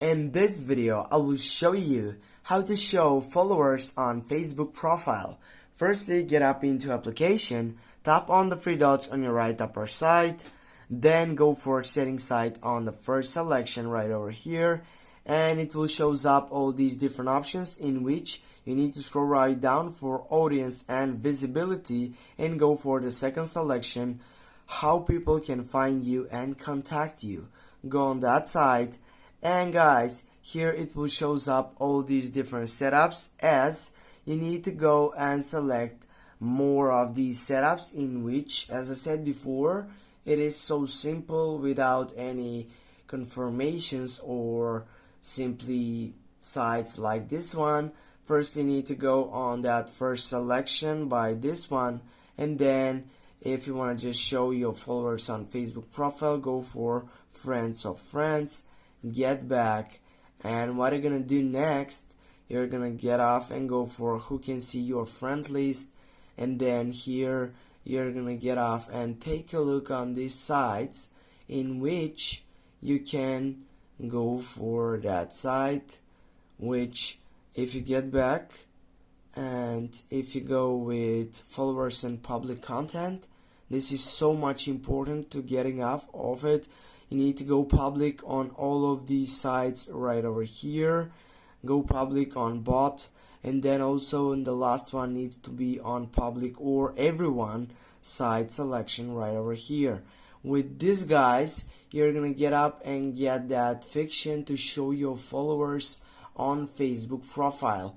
In this video, I will show you how to show followers on Facebook profile. Firstly, get up into application, tap on the three dots on your right upper side, then go for settings site on the first selection right over here, and it will shows up all these different options in which you need to scroll right down for audience and visibility and go for the second selection, how people can find you and contact you. Go on that side. And guys, here it will shows up all these different setups, as you need to go and select more of these setups, in which, as I said before, it is so simple without any confirmations or simply sites like this one. First you need to go on that first selection by this one, and then if you want to just show your followers on Facebook profile, go for friends of friends, get back, and what you're gonna do next, you're gonna get off and go for who can see your friend list, and then here you're gonna get off and take a look on these sites in which you can go for that site, which if you get back and if you go with followers and public content, this is so much important to getting off of it. You need to go public on all of these sites right over here, go public on bot, and then also in the last one needs to be on public or everyone site selection right over here. With this, guys, you're gonna get up and get that fiction to show your followers on Facebook profile.